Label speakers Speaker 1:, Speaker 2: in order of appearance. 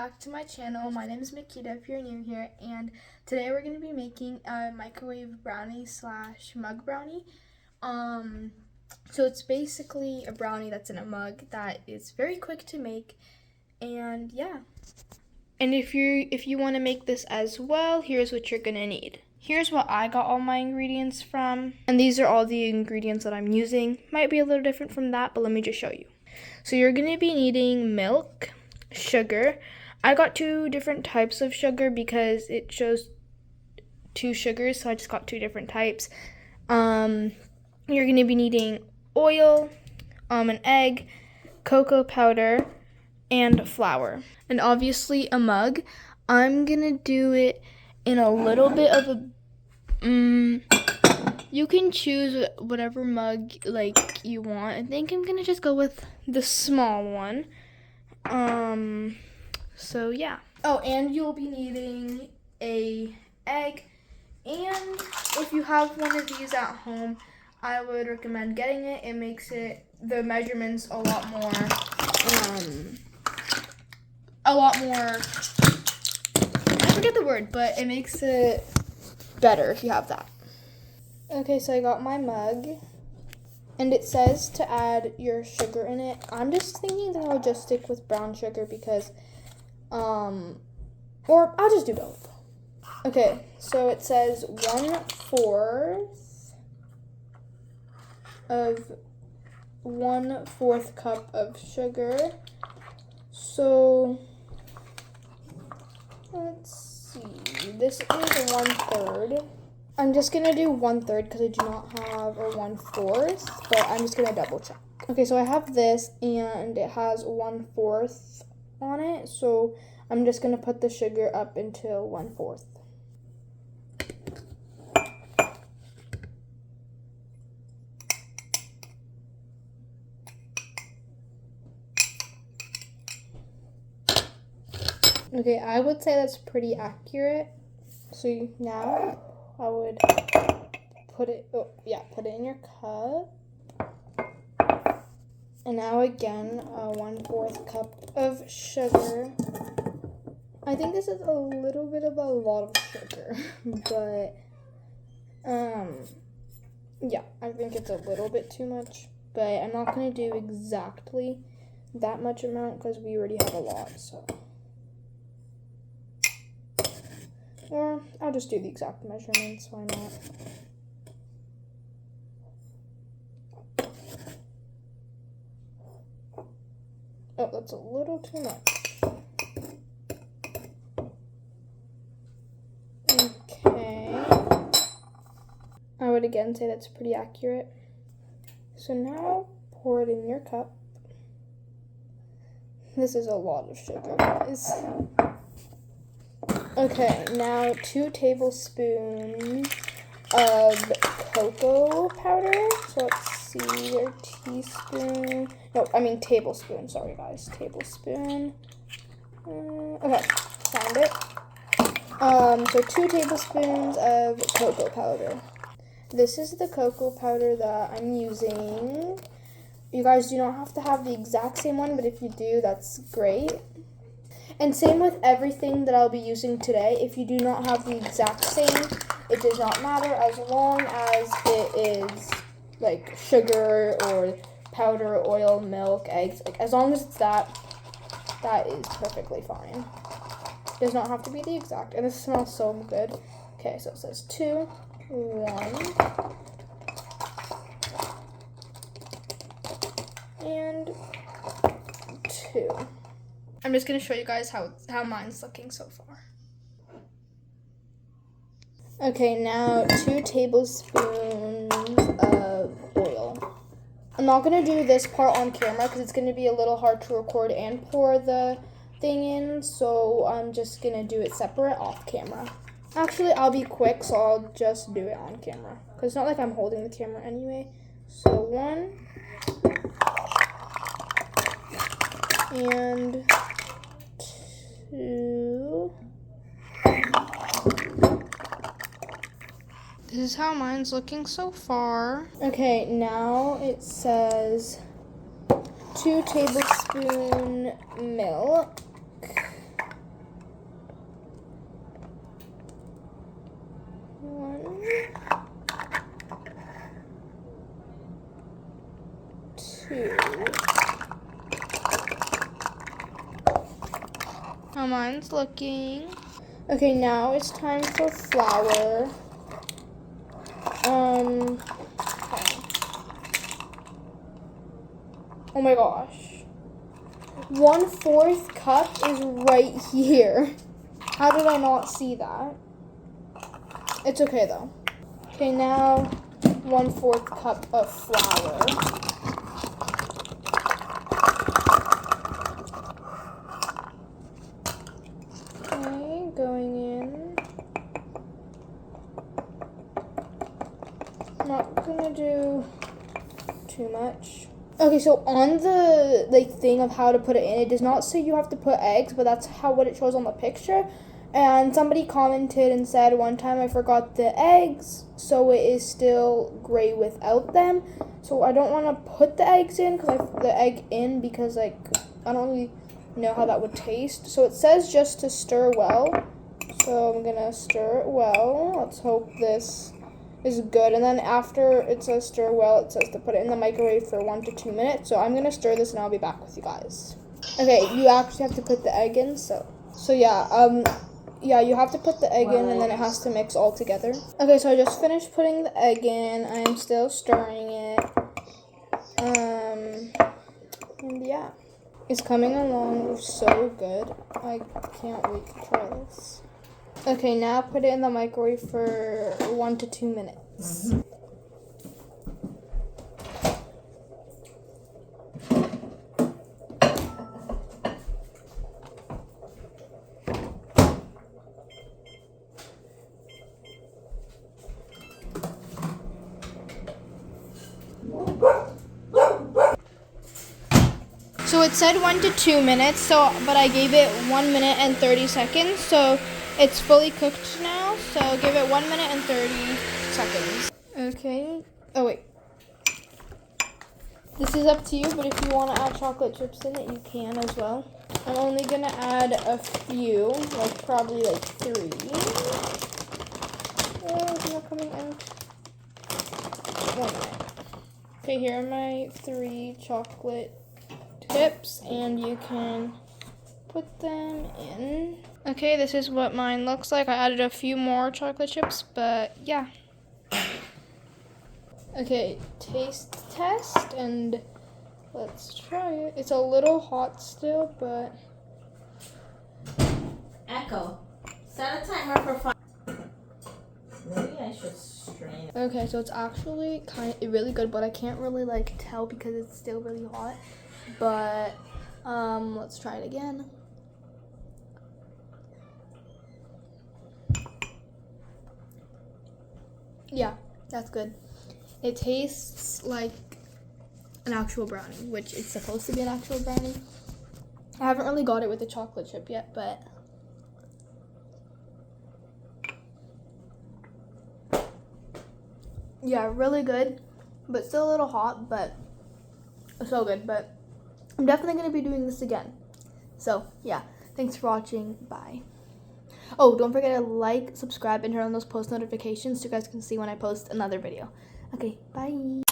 Speaker 1: back to my channel. My name is Makita if you're new here, and today we're going to be making a microwave brownie slash mug brownie. So it's basically a brownie that's in a mug that is very quick to make, and yeah. And if you want to make this as well, here's what you're going to need. Here's what I got all my ingredients from, and these are all the ingredients that I'm using. Might be a little different from that, but let me just show you. So you're going to be needing milk, sugar. I got two different types of sugar because it shows two sugars, so I just got two different types. You're going to be needing oil, an egg, cocoa powder, and flour. And obviously a mug. I'm going to do it in a little bit of a you can choose whatever mug like you want. I think I'm gonna just go with the small one. So yeah. Oh, and you'll be needing a egg, and if you have one of these at home, I would recommend getting it. It makes the measurements a lot more I forget the word, but it makes it better if you have that. Okay, so I got my mug, and it says to add your sugar in it. I'm just thinking that I'll just stick with brown sugar because, or I'll just do both. Okay, so it says 1/4 cup of sugar. So let's see, this is 1/3. I'm just gonna do 1/3 because I do not have a 1/4, but I'm just gonna double check. Okay, so I have this and it has 1/4 on it, so I'm just gonna put the sugar up until 1/4. Okay, I would say that's pretty accurate. So now I would put it in your cup. And now again, 1/4 cup of sugar. I think this is a little bit of a lot of sugar, but yeah, I think it's a little bit too much, but I'm not going to do exactly that much amount because we already have a lot, so. Or I'll just do the exact measurements, why not? Oh, that's a little too much. Okay. I would again say that's pretty accurate. So now pour it in your cup. This is a lot of sugar, guys. Okay, now 2 tablespoons of cocoa powder. So let's see, your tablespoon. Sorry, guys, tablespoon. Okay, found it. So 2 tablespoons of cocoa powder. This is the cocoa powder that I'm using. You guys do not have to have the exact same one, but if you do, that's great. And same with everything that I'll be using today. If you do not have the exact same, it does not matter as long as it is like sugar or powder, oil, milk, eggs. Like as long as it's that is perfectly fine. It does not have to be the exact. And this smells so good. Okay, so it says 2, 1, and 2. I'm just going to show you guys how mine's looking so far. Okay, now 2 tablespoons of oil. I'm not going to do this part on camera because it's going to be a little hard to record and pour the thing in, so I'm just going to do it separate off camera. Actually, I'll be quick, so I'll just do it on camera because it's not like I'm holding the camera anyway. So 1 and 2. This is how mine's looking so far. Okay, now it says 2 tablespoon milk. two. How mine's looking. Okay, now it's time for flour. Okay. Oh my gosh. 1/4 cup is right here. How did I not see that? It's okay though. Okay, now 1/4 cup of flour. Okay, going in. Not gonna do too much. Okay, so on the thing of how to put it in, it does not say you have to put eggs, but that's what it shows on the picture. And somebody commented and said one time I forgot the eggs, so it is still gray without them. So I don't want to put the eggs in because like I don't really know how that would taste. So it says just to stir well. So I'm gonna stir it well. Let's hope this is good. And then after it says stir well, it says to put it in the microwave for 1 to 2 minutes. So I'm gonna stir this and I'll be back with you guys. Okay, you actually have to put the egg in. So yeah, you have to put the egg in and then it has to mix all together. Okay, so I just finished putting the egg in. I am still stirring it. And yeah, it's coming along so good. I can't wait to try this. Okay, now put it in the microwave for 1 to 2 minutes. Mm-hmm. So it said 1 to 2 minutes, but I gave it 1 minute and 30 seconds. So it's fully cooked now. So give it 1 minute and 30 seconds. Okay. Oh wait. This is up to you, but if you want to add chocolate chips in it, you can as well. I'm only gonna add a few, like probably like 3. Oh, it's not coming out. 1 minute. Okay, here are my 3 chocolate chips, and you can put them in. Okay, this is what mine looks like. I added a few more chocolate chips, but yeah. Okay, taste test, and let's try it. It's a little hot still, but...
Speaker 2: Echo, set a timer for 5. Maybe I should strain it.
Speaker 1: Okay, so it's actually really good, but I can't really like tell because it's still really hot. But let's try it again. Yeah, that's good. It tastes like an actual brownie, which it's supposed to be an actual brownie. I haven't really got it with the chocolate chip yet, but yeah, really good, but still a little hot, but so good. But I'm definitely going to be doing this again. So yeah, thanks for watching. Bye. Oh, don't forget to like, subscribe, and turn on those post notifications so you guys can see when I post another video. Okay, bye.